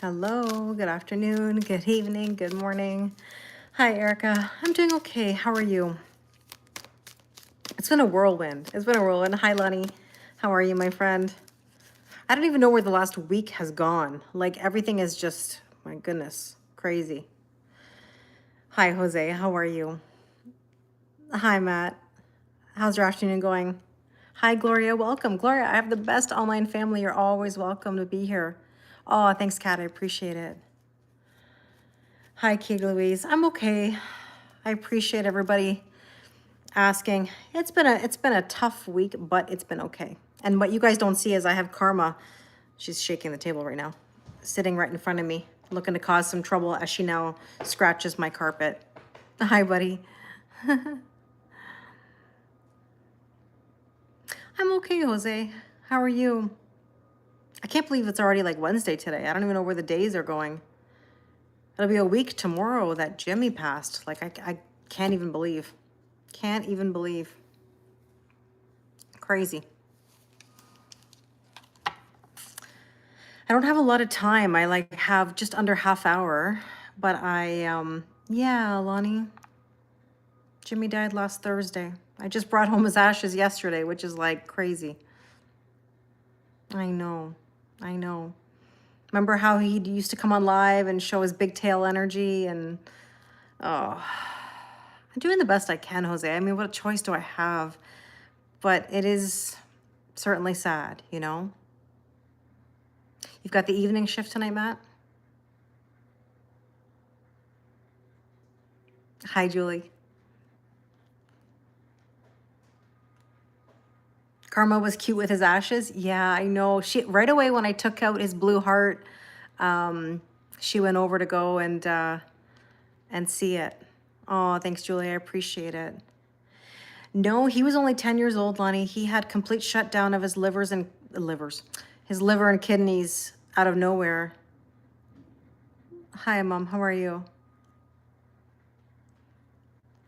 Hello, good afternoon, good evening, good morning. Hi, Erica. I'm doing okay. How are you? It's been a whirlwind. It's been a whirlwind. Hi, Lonnie. How are you, my friend? I don't even know where the last week has gone. Like, everything is just, my goodness, crazy. Hi, Jose. How are you? Hi, Matt. How's your afternoon going? Hi, Gloria. Welcome. Gloria, I have the best online family. You're always welcome to be here. Oh, thanks, Kat. I appreciate it. Hi, Kate Louise. I'm okay. I appreciate everybody asking. It's been a tough week, but it's been okay. And what you guys don't see is I have Karma. She's shaking the table right now, sitting right in front of me, looking to cause some trouble as she now scratches my carpet. Hi, buddy. I'm okay, Jose. How are you? I can't believe it's already like Wednesday today. I don't even know where the days are going. It'll be a week tomorrow that Jimmy passed. Like, I can't even believe. Can't even believe. Crazy. I don't have a lot of time. I like have just under half hour, but yeah, Lonnie, Jimmy died last Thursday. I just brought home his ashes yesterday, which is like crazy. I know. I know. Remember how he used to come on live and show his big tail energy and oh, I'm doing the best I can, Jose. I mean, what choice do I have? But it is certainly sad, you know? You've got the evening shift tonight, Matt? Hi, Julie. Karma was cute with his ashes. Yeah, I know. She right away when I took out his blue heart, she went over to go and see it. Oh, thanks, Julie. I appreciate it. No, he was only 10 years old, Lonnie. He had complete shutdown of his his liver and kidneys out of nowhere. Hi, Mom. How are you?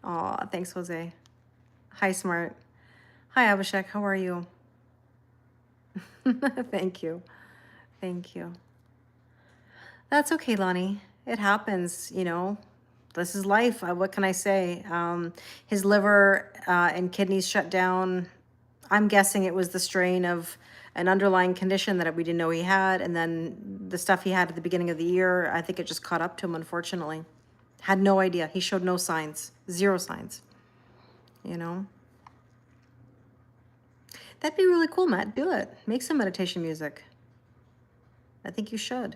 Oh, thanks, Jose. Hi, Smart. Hi, Abhishek. How are you? Thank you. Thank you. That's okay, Lonnie. It happens, you know. This is life. What can I say? His liver and kidneys shut down. I'm guessing it was the strain of an underlying condition that we didn't know he had. And then the stuff he had at the beginning of the year, I think it just caught up to him, unfortunately. Had no idea. He showed no signs, zero signs, you know. That'd be really cool, Matt. Do it. Make some meditation music. I think you should.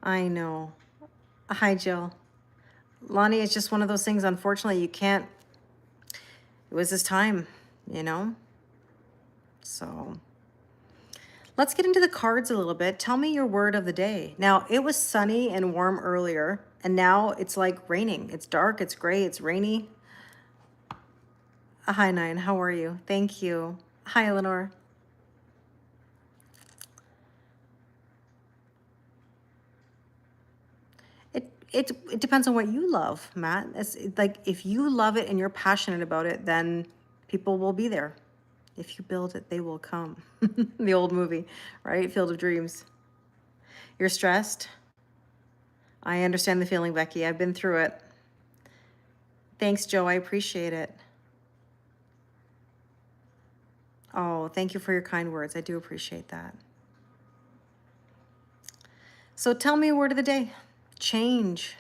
I know. Hi, Jill. Lonnie, it's just one of those things, unfortunately, you can't, it was his time, you know? So let's get into the cards a little bit. Tell me your word of the day. Now, it was sunny and warm earlier, and now it's like raining. It's dark, it's gray, it's rainy. Hi, Nine. How are you? Thank you. Hi, Eleanor. It depends on what you love, Matt. It's like if you love it and you're passionate about it, then people will be there. If you build it, they will come. The old movie, right? Field of Dreams. You're stressed? I understand the feeling, Becky. I've been through it. Thanks, Joe. I appreciate it. Oh, thank you for your kind words. I do appreciate that. So tell me a word of the day. Change.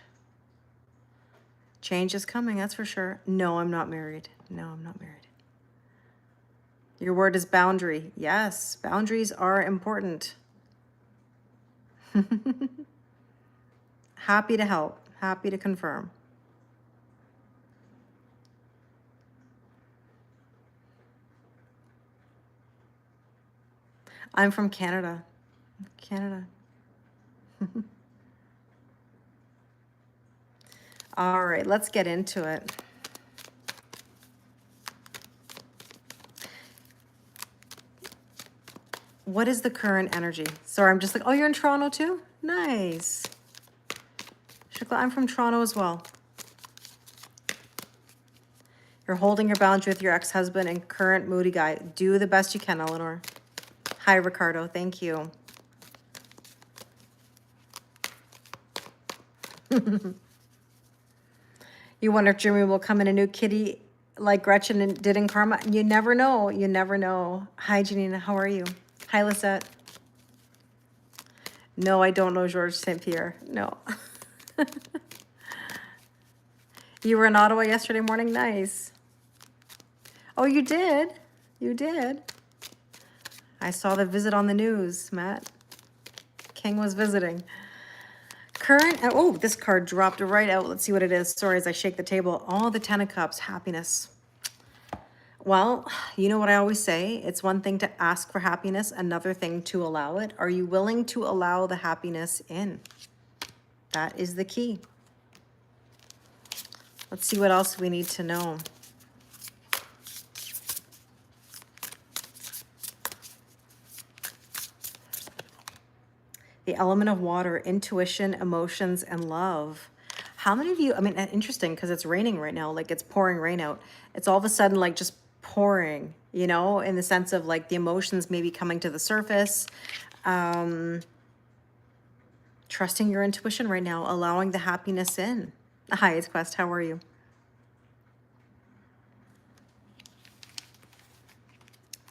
Change is coming, that's for sure. No, I'm not married. No, I'm not married. Your word is boundary. Yes, boundaries are important. Happy to help. Happy to confirm. I'm from Canada. Canada. All right, let's get into it. What is the current energy? Sorry, I'm just like, oh, you're in Toronto too? Nice. Shukla, I'm from Toronto as well. You're holding your boundary with your ex-husband and current moody guy. Do the best you can, Eleanor. Hi, Ricardo. Thank you. You wonder if Jimmy will come in a new kitty like Gretchen did in Karma. You never know. You never know. Hi, Janina. How are you? Hi, Lisette. No, I don't know Georges St. Pierre. No. You were in Ottawa yesterday morning? Nice. Oh, you did? You did? I saw the visit on the news, Matt. King was visiting. Current, oh, this card dropped right out. Let's see what it is. Sorry, as I shake the table. Oh, the Ten of Cups, happiness. Well, you know what I always say? It's one thing to ask for happiness, another thing to allow it. Are you willing to allow the happiness in? That is the key. Let's see what else we need to know. The element of water, intuition, emotions, and love. How many of you, I mean, interesting because it's raining right now, like it's pouring rain out. It's all of a sudden like just pouring, you know, in the sense of like the emotions maybe coming to the surface. Trusting your intuition right now, allowing the happiness in. Hi, it's Quest. How are you?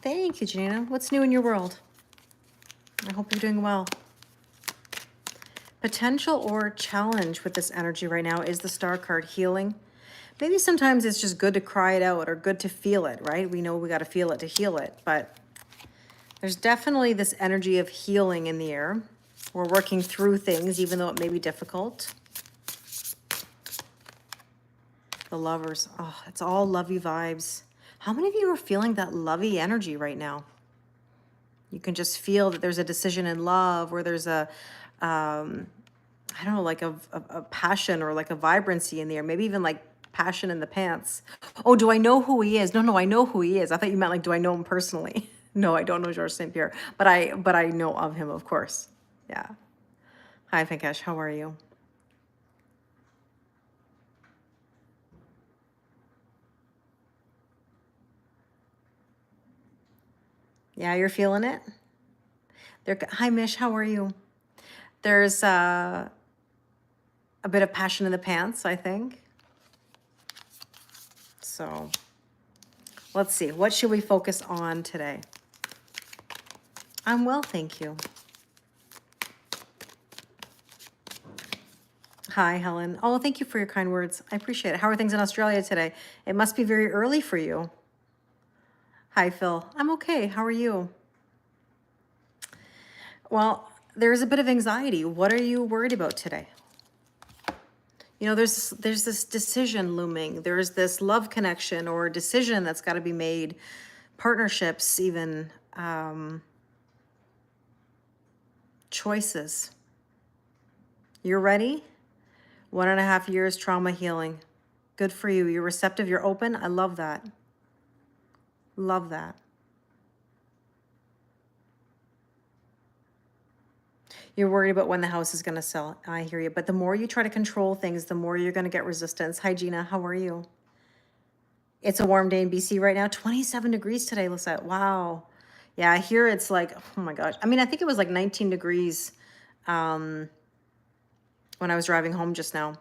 Thank you, Janina. What's new in your world? I hope you're doing well. Potential or challenge with this energy right now is the Star card, healing. Maybe sometimes it's just good to cry it out or good to feel it, right? We know we got to feel it to heal it, but there's definitely this energy of healing in the air. We're working through things, even though it may be difficult. The Lovers, oh, it's all lovey vibes. How many of you are feeling that lovey energy right now? You can just feel that there's a decision in love, or there's a, I don't know, like a passion or like a vibrancy in the air. Maybe even like passion in the pants. Oh, do I know who he is? No, I know who he is. I thought you meant like, do I know him personally? No, I don't know Georges St. Pierre, but I know of him, of course. Yeah. Hi, Venkesh. How are you? Yeah, you're feeling it? Hi, Mish. How are you? There's a bit of passion in the pants, I think. So let's see. What should we focus on today? I'm well, thank you. Hi, Helen. Oh, thank you for your kind words. I appreciate it. How are things in Australia today? It must be very early for you. Hi, Phil. I'm okay. How are you? Well, there's a bit of anxiety. What are you worried about today? You know, there's this decision looming. There's this love connection or decision that's got to be made. Partnerships, even choices. You're ready? 1.5 years trauma healing. Good for you. You're receptive. You're open. I love that. Love that. You're worried about when the house is going to sell. I hear you. But the more you try to control things, the more you're going to get resistance. Hi, Gina. How are you? It's a warm day in BC right now. 27 degrees today, Lisette. Wow. Yeah, I hear it's like, oh my gosh. I mean, I think it was like 19 degrees when I was driving home just now.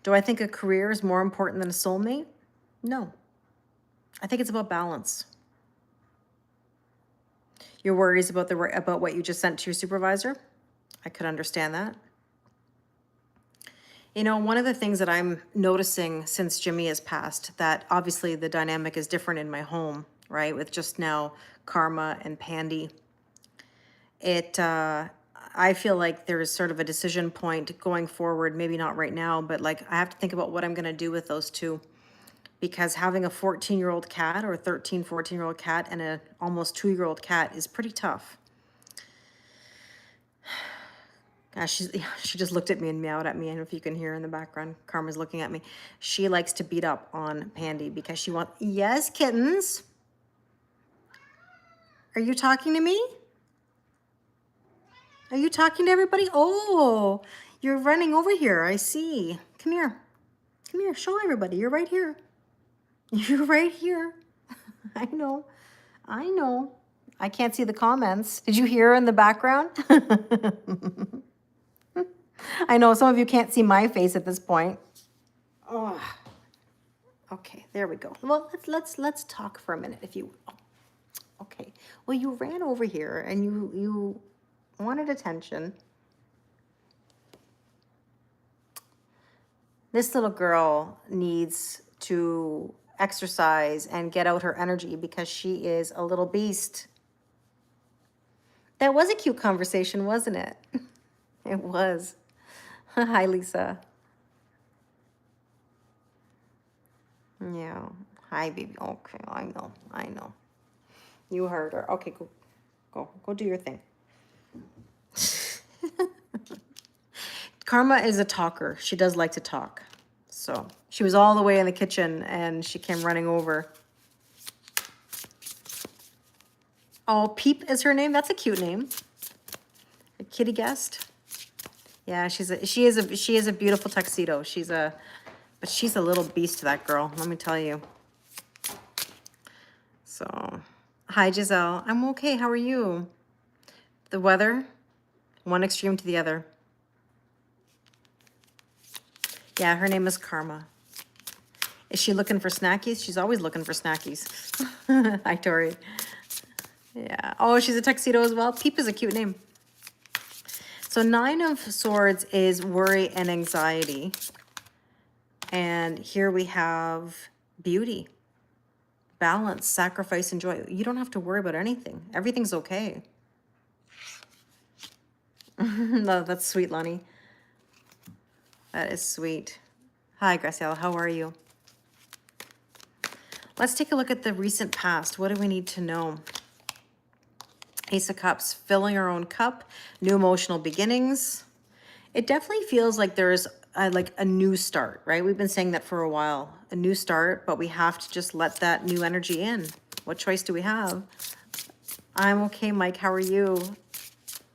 Do I think a career is more important than a soulmate? No. I think it's about balance. Your worries about what you just sent to your supervisor? I could understand that. You know, one of the things that I'm noticing since Jimmy has passed, that obviously the dynamic is different in my home, right? With just now Karma and Pandy. I feel like there's sort of a decision point going forward, maybe not right now, but like I have to think about what I'm going to do with those two. Because having a 14-year-old cat or a 13, 14-year-old cat and an almost 2-year-old cat is pretty tough. Gosh, she just looked at me and meowed at me. I don't know if you can hear in the background. Karma's looking at me. She likes to beat up on Pandy because she wants... Yes, kittens? Are you talking to me? Are you talking to everybody? Oh, you're running over here. I see. Come here. Come here. Show everybody. You're right here. You're right here. I know. I know. I can't see the comments. Did you hear in the background? I know some of you can't see my face at this point. Oh, okay, there we go. Well, let's talk for a minute, if you will. Okay. Well, you ran over here and you wanted attention. This little girl needs to exercise and get out her energy because she is a little beast. That was a cute conversation, wasn't it? It was. Hi, Lisa. Yeah. Hi, baby. Okay, I know. You heard her. Okay, go do your thing. Karma is a talker. She does like to talk. So she was all the way in the kitchen and she came running over. Oh, Peep is her name. That's a cute name. A kitty guest. Yeah, she is a beautiful tuxedo. But she's a little beast, that girl. Let me tell you. So, hi Giselle. I'm okay. How are you? The weather, one extreme to the other. Yeah, her name is Karma. Is she looking for snackies? She's always looking for snackies. Hi, Tori. Yeah. Oh, she's a tuxedo as well. Peep is a cute name. So 9 of Swords is worry and anxiety. And here we have beauty, balance, sacrifice, and joy. You don't have to worry about anything. Everything's okay. No, that's sweet, Lonnie. That is sweet. Hi, Graciela. How are you? Let's take a look at the recent past. What do we need to know? Ace of Cups, filling our own cup, new emotional beginnings. It definitely feels like there's like a new start, right? We've been saying that for a while. A new start, but we have to just let that new energy in. What choice do we have? I'm okay, Mike. How are you?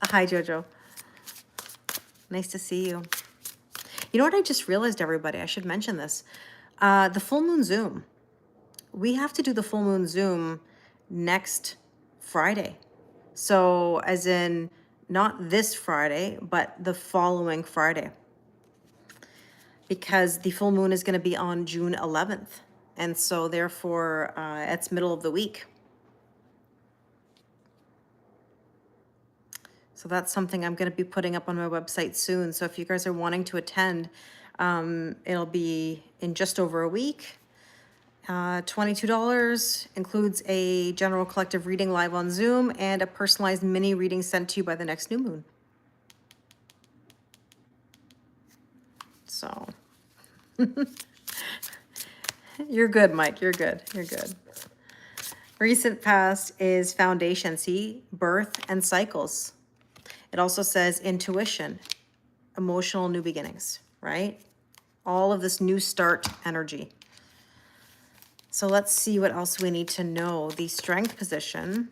Hi, Jojo. Nice to see you. You know what I just realized, everybody? I should mention this. The full moon Zoom. We have to do the full moon Zoom next Friday. So as in not this Friday, but the following Friday. Because the full moon is going to be on June 11th. And so therefore, it's middle of the week. So that's something I'm going to be putting up on my website soon. So if you guys are wanting to attend, it'll be in just over a week. $22 includes a general collective reading live on Zoom and a personalized mini reading sent to you by the next new moon. So you're good, Mike. You're good. You're good. Recent past is foundation. See, birth and cycles. It also says intuition, emotional new beginnings, right? All of this new start energy. So let's see what else we need to know. The strength position,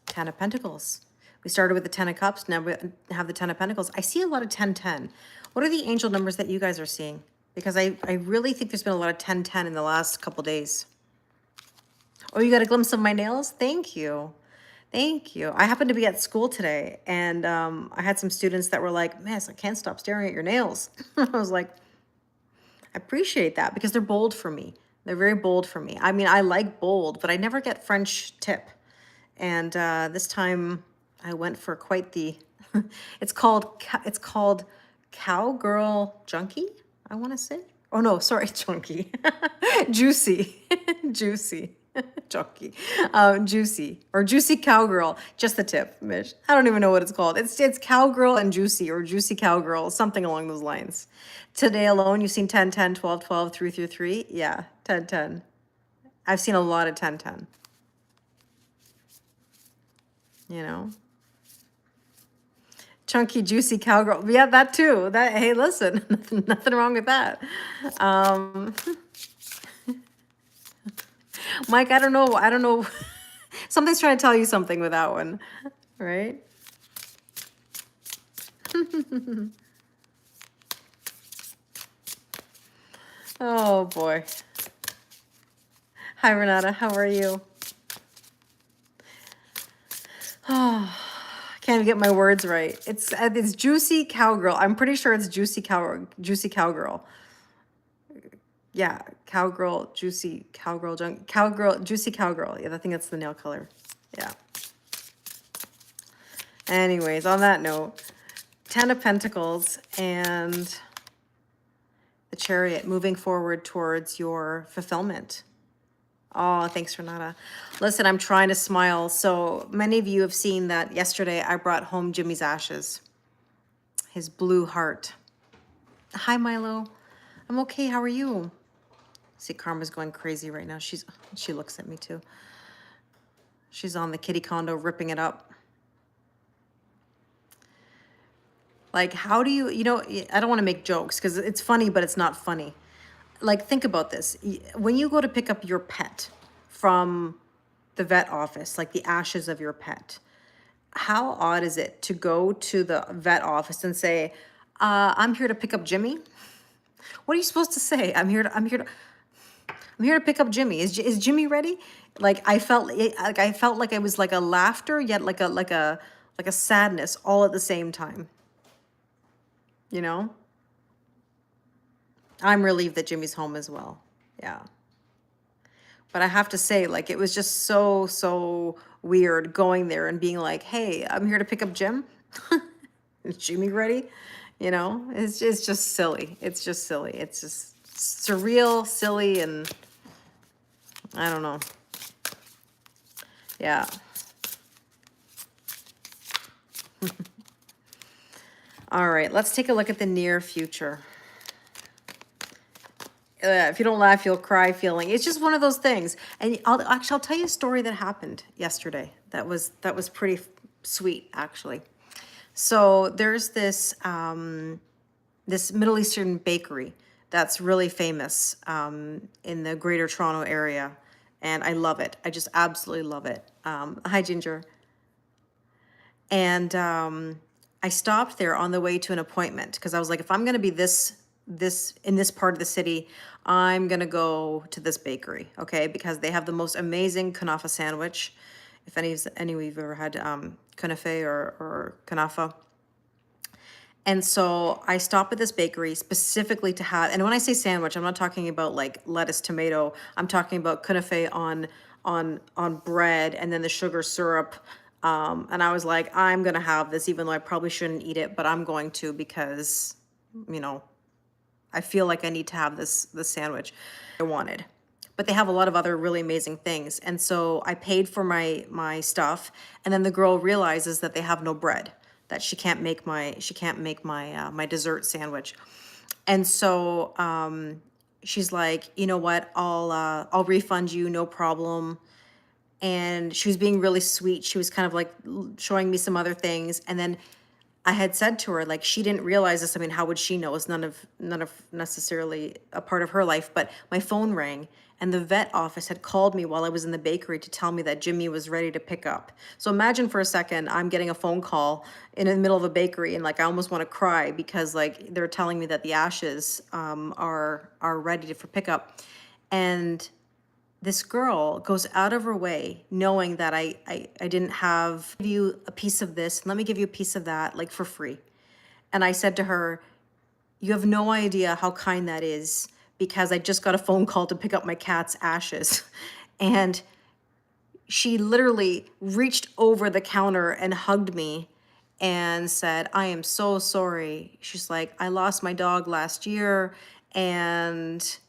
10 of Pentacles. We started with the 10 of Cups, now we have the 10 of Pentacles. I see a lot of 10-10. What are the angel numbers that you guys are seeing? Because I really think there's been a lot of 10-10 in the last couple days. Oh, you got a glimpse of my nails? Thank you. Thank you. I happened to be at school today, and I had some students that were like, Miss, I can't stop staring at your nails. I was like, I appreciate that because they're bold for me. They're very bold for me. I mean, I like bold, but I never get French tip. And this time I went for quite the, it's called Cowgirl Junkie, I want to say. Oh no, sorry, Junkie. Juicy. Juicy. Junkie. Juicy. Or Juicy Cowgirl. Just the tip, Mish. I don't even know what it's called. It's Cowgirl and Juicy, or Juicy Cowgirl, something along those lines. Today alone, you've seen 10, 10, 12, 12, 3 through 3. Yeah, 10, 10. I've seen a lot of 10, 10. You know? Chunky, juicy cowgirl. Yeah, that too. That, hey, listen, nothing wrong with that. Mike, I don't know. Something's trying to tell you something with that one, right? Oh boy. Hi, Renata. How are you? Oh, Can't get my words right. It's Juicy Cowgirl. I'm pretty sure it's Juicy Cowgirl. Yeah, Cowgirl, Juicy Cowgirl, Cowgirl, Juicy Cowgirl. Yeah, I think that's the nail color. Yeah. Anyways, on that note, 10 of Pentacles and the Chariot, moving forward towards your fulfillment. Oh, thanks, Renata. Listen, I'm trying to smile. So many of you have seen that yesterday I brought home Jimmy's ashes, his blue heart. Hi, Milo. I'm okay. How are you? See, Karma's going crazy right now. She looks at me too. She's on the kitty condo ripping it up. Like, how do you, I don't want to make jokes because it's funny, but it's not funny. Like, think about this. When you go to pick up your pet from the vet office, like the ashes of your pet, how odd is it to go to the vet office and say, I'm here to pick up Jimmy? What are you supposed to say? I'm here to pick up Jimmy. Is Jimmy ready? Like, I felt like it was like a laughter, yet like a sadness all at the same time. You know? I'm relieved that Jimmy's home as well. Yeah. But I have to say, like, it was just so weird going there and being like, hey, I'm here to pick up Jim. Is Jimmy ready? You know, it's just silly. It's just silly. It's just surreal, silly, and I don't know. Yeah. All right, let's take a look at the near future. If you don't laugh, you'll cry feeling. It's just one of those things. And I'll tell you a story that happened yesterday. That was pretty sweet, actually. So there's this this Middle Eastern bakery that's really famous in the Greater Toronto area, and I love it. I just absolutely love it. Hi, Ginger. And I stopped there on the way to an appointment because I was like, if I'm going to be in this part of the city, I'm going to go to this bakery, okay? Because they have the most amazing kanafa sandwich. If any of you have ever had kunafe or kanafa. And so I stopped at this bakery specifically to have, and when I say sandwich, I'm not talking about like lettuce, tomato. I'm talking about kunafe on bread and then the sugar syrup. And I was like, I'm going to have this, even though I probably shouldn't eat it, but I'm going to because, I feel like I need to have this sandwich I wanted. But they have a lot of other really amazing things. And so I paid for my stuff, and then the girl realizes that they have no bread, that she can't make my my dessert sandwich. And so she's like, you know what, I'll refund you, no problem. And she was being really sweet. She was kind of like showing me some other things, and then I had said to her, like, she didn't realize this. I mean, how would she know? It's none of necessarily a part of her life. But my phone rang, and the vet office had called me while I was in the bakery to tell me that Jimmy was ready to pick up. So imagine for a second, I'm getting a phone call in the middle of a bakery, and like I almost want to cry because like they're telling me that the ashes are ready for pickup, and this girl goes out of her way knowing that I didn't give you a piece of this, and let me give you a piece of that, like for free. And I said to her, you have no idea how kind that is, because I just got a phone call to pick up my cat's ashes. And she literally reached over the counter and hugged me and said, I am so sorry. She's like, I lost my dog last year, and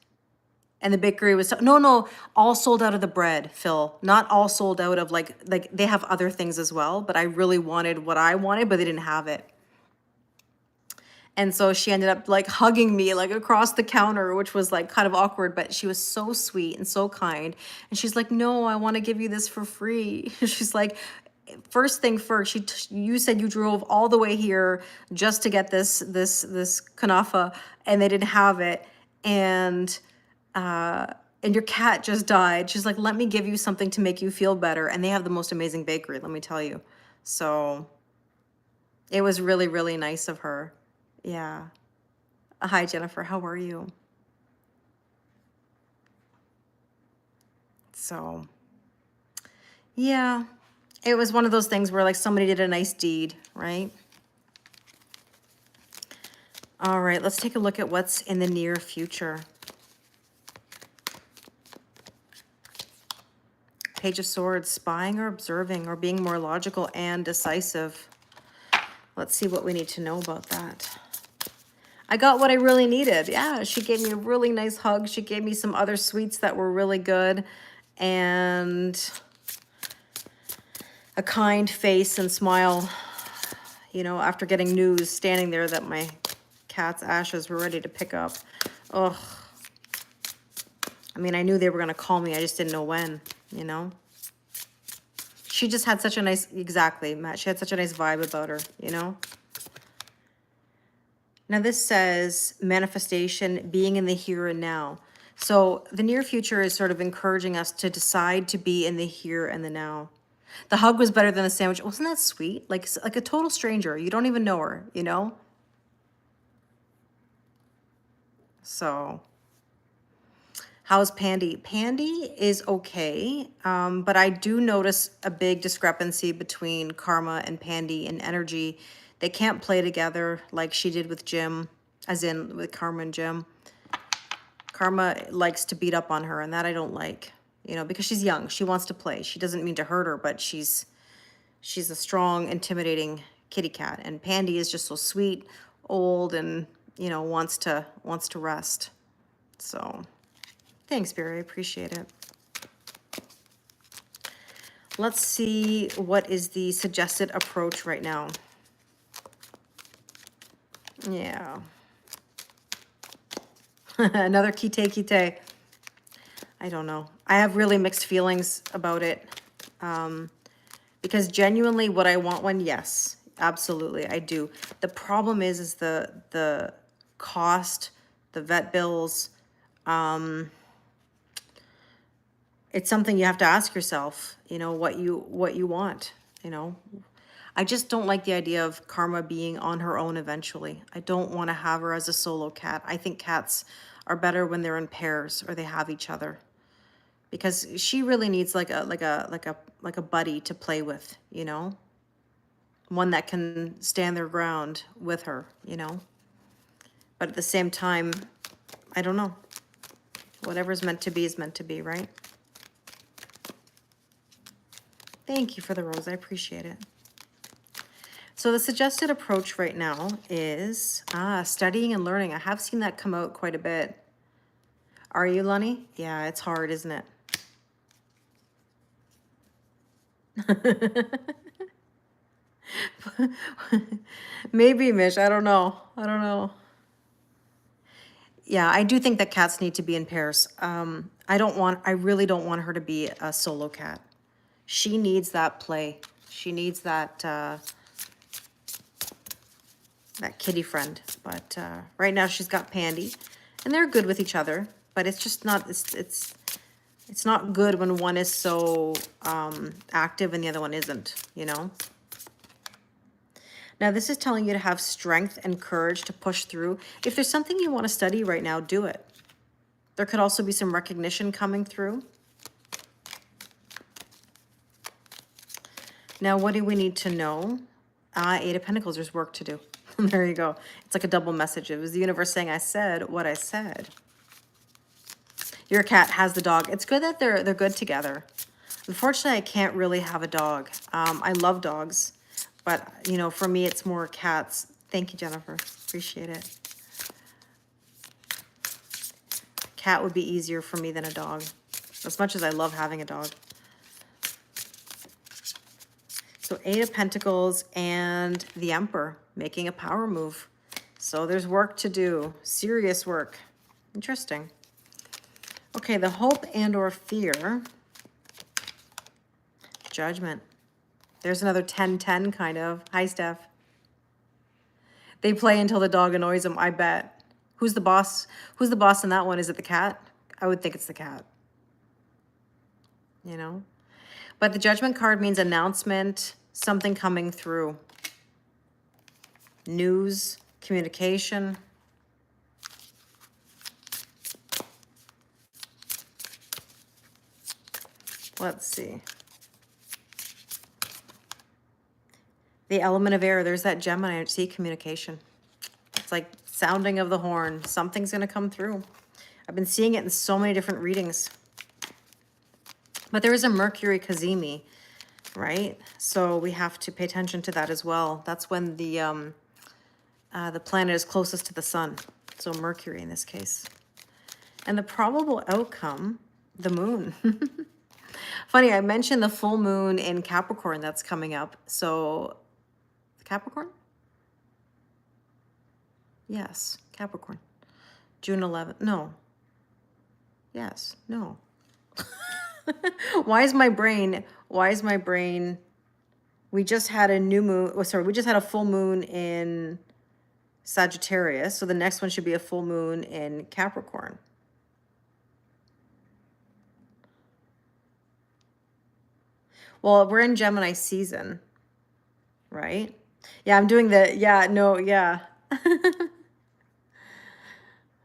the bakery was, no, all sold out of the bread, Phil. Not all sold out of like they have other things as well, but I really wanted what I wanted, but they didn't have it. And so she ended up like hugging me like across the counter, which was like kind of awkward, but she was so sweet and so kind. And she's like, no, I want to give you this for free. She's like, first thing first, you said you drove all the way here just to get this kanafa, and they didn't have it. And your cat just died. She's like, let me give you something to make you feel better. And they have the most amazing bakery, let me tell you. So it was really, really nice of her. Yeah. Hi, Jennifer. How are you? So, yeah. It was one of those things where like somebody did a nice deed, right? All right, let's take a look at what's in the near future. Page of Swords, spying or observing or being more logical and decisive. Let's see what we need to know about that. I got what I really needed. Yeah, she gave me a really nice hug. She gave me some other sweets that were really good. And a kind face and smile, you know, after getting news, standing there that my cat's ashes were ready to pick up. Ugh. I mean, I knew they were going to call me. I just didn't know when, you know. She just had such a nice, exactly, Matt. She had such a nice vibe about her, you know. Now this says manifestation, being in the here and now. So the near future is sort of encouraging us to decide to be in the here and the now. The hug was better than the sandwich. Wasn't that sweet? Like a total stranger. You don't even know her, you know? So how's Pandy? Pandy is okay, but I do notice a big discrepancy between Karma and Pandy in energy. They can't play together like she did with Jim, as in with Karma and Jim. Karma likes to beat up on her, and that I don't like, you know, because she's young. She wants to play. She doesn't mean to hurt her, but she's a strong, intimidating kitty cat. And Pandy is just so sweet, old, and, you know, wants to rest. So thanks, Barry. I appreciate it. Let's see what is the suggested approach right now. Yeah. Another kite. I don't know. I have really mixed feelings about it. Because genuinely what I want one, yes, absolutely, I do. The problem is the cost, the vet bills. It's something you have to ask yourself, you know, what you want, you know. I just don't like the idea of Karma being on her own eventually. I don't want to have her as a solo cat. I think cats are better when they're in pairs or they have each other. Because she really needs like a buddy to play with, you know? One that can stand their ground with her, you know? But at the same time, I don't know. Whatever's meant to be is meant to be, right? Thank you for the rose. I appreciate it. So the suggested approach right now is studying and learning. I have seen that come out quite a bit. Are you, Lunny? Yeah, it's hard, isn't it? Maybe, Mish. I don't know. Yeah, I do think that cats need to be in pairs. I really don't want her to be a solo cat. She needs that play. She needs that kitty friend. But right now she's got Pandy, and they're good with each other. But it's just not. It's not good when one is so active and the other one isn't. You know. Now, this is telling you to have strength and courage to push through. If there's something you want to study right now, do it. There could also be some recognition coming through. Now, what do we need to know? Eight of Pentacles, there's work to do. There you go. It's like a double message. It was the universe saying, I said what I said. Your cat has the dog. It's good that they're good together. Unfortunately, I can't really have a dog. I love dogs. But, you know, for me, it's more cats. Thank you, Jennifer. Appreciate it. Cat would be easier for me than a dog, as much as I love having a dog. So 8 of Pentacles and the Emperor making a power move. So there's work to do. Serious work. Interesting. Okay, the hope and or fear. Judgment. There's another 10-10 kind of. Hi, Steph. They play until the dog annoys them, I bet. Who's the boss? Who's the boss in that one? Is it the cat? I would think it's the cat. You know? But the Judgment card means announcement, something coming through. News, communication. Let's see. The element of air, there's that Gemini, I see communication. It's like sounding of the horn. Something's going to come through. I've been seeing it in so many different readings. But there is a Mercury Kazemi, right? So we have to pay attention to that as well. That's when the planet is closest to the sun. So Mercury in this case. And the probable outcome, the moon. Funny, I mentioned the full moon in Capricorn that's coming up. So Capricorn? Yes, Capricorn. June 11th. No. Yes, no. Why is my brain, we just had a new moon, oh, sorry, we just had a full moon in Sagittarius. So the next one should be a full moon in Capricorn. Well, we're in Gemini season, right? Yeah, I'm doing the, yeah, no, yeah.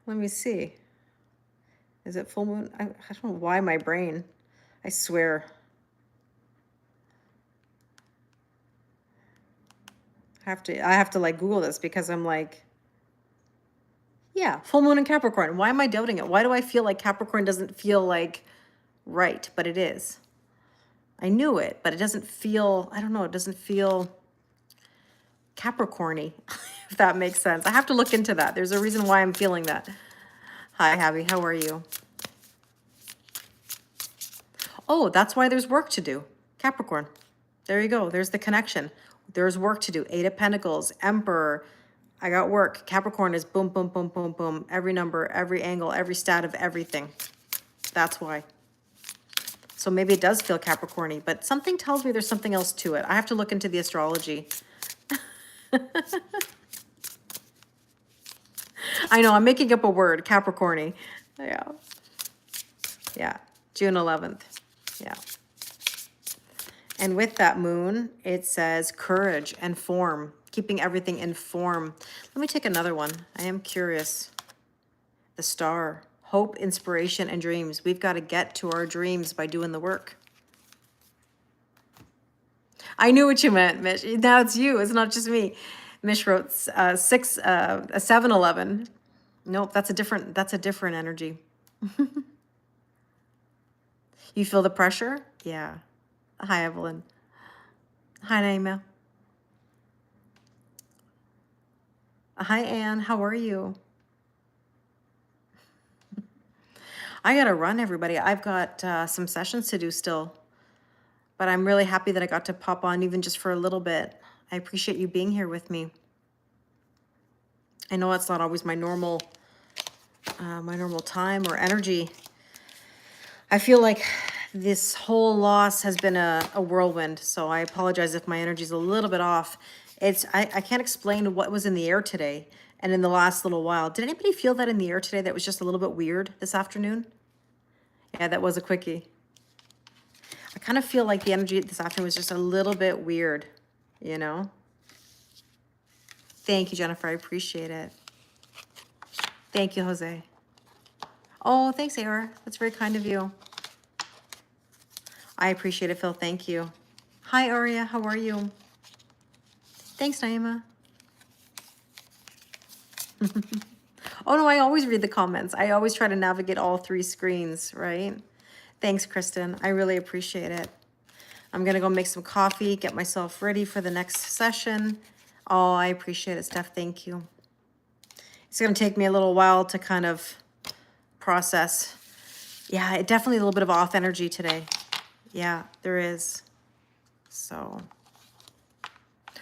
Let me see. Is it full moon? I don't know why my brain, I swear. I have to like Google this because I'm like, yeah, full moon in Capricorn. Why am I doubting it? Why do I feel like Capricorn doesn't feel like right, but it is? I knew it, but it doesn't feel, I don't know, it doesn't feel Capricorn-y, if that makes sense. I have to look into that. There's a reason why I'm feeling that. Hi, Abby, how are you? Oh, that's why there's work to do. Capricorn. There you go. There's the connection. There's work to do. Eight of Pentacles, Emperor. I got work. Capricorn is boom, boom, boom, boom, boom. Every number, every angle, every stat of everything. That's why. So maybe it does feel Capricorn-y, but something tells me there's something else to it. I have to look into the astrology. I know, I'm making up a word, Capricorn-y. Yeah. Yeah, June 11th. Yeah. And with that moon, it says courage and form, keeping everything in form. Let me take another one. I am curious. The star, hope, inspiration, and dreams. We've got to get to our dreams by doing the work. I knew what you meant, Mish. Now it's you. It's not just me. Mish wrote 7-11. Nope, that's a different energy. You feel the pressure? Yeah. Hi, Evelyn. Hi, Naima. Hi, Anne. How are you? I gotta run, everybody. I've got some sessions to do still, but I'm really happy that I got to pop on even just for a little bit. I appreciate you being here with me. I know it's not always my normal time or energy. I feel like this whole loss has been a whirlwind, so I apologize if my energy is a little bit off. I can't explain what was in the air today and in the last little while. Did anybody feel that in the air today that was just a little bit weird this afternoon? Yeah, that was a quickie. I kind of feel like the energy this afternoon was just a little bit weird, you know? Thank you, Jennifer. I appreciate it. Thank you, Jose. Oh, thanks, Era. That's very kind of you. I appreciate it, Phil. Thank you. Hi, Aria. How are you? Thanks, Naima. Oh, no, I always read the comments. I always try to navigate all three screens, right? Thanks, Kristen. I really appreciate it. I'm going to go make some coffee, get myself ready for the next session. Oh, I appreciate it, Steph. Thank you. It's going to take me a little while to kind of process. Yeah, definitely a little bit of off energy today. Yeah, there is. So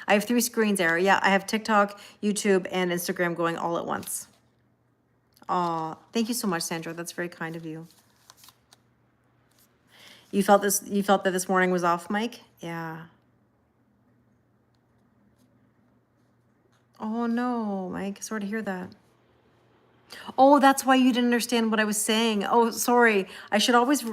I have 3 screens there. Yeah, I have TikTok, YouTube, and Instagram going all at once. Oh, thank you so much, Sandra. That's very kind of you. You felt that this morning was off, Mike? Yeah. Oh no, Mike. Sorry to hear that. Oh, that's why you didn't understand what I was saying. Oh, sorry. I should always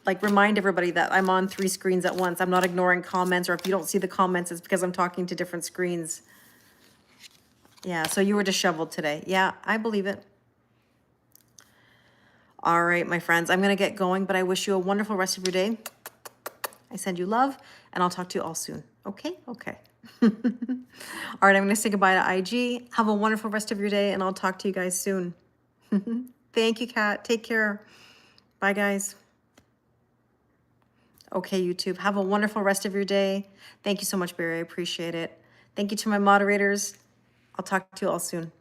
like remind everybody that I'm on 3 screens at once. I'm not ignoring comments, or if you don't see the comments, it's because I'm talking to different screens. Yeah, so you were disheveled today. Yeah, I believe it. All right, my friends, I'm going to get going, but I wish you a wonderful rest of your day. I send you love, and I'll talk to you all soon. Okay, okay. All right, I'm going to say goodbye to IG. Have a wonderful rest of your day, and I'll talk to you guys soon. Thank you, Kat. Take care. Bye, guys. Okay, YouTube. Have a wonderful rest of your day. Thank you so much, Barry. I appreciate it. Thank you to my moderators. I'll talk to you all soon.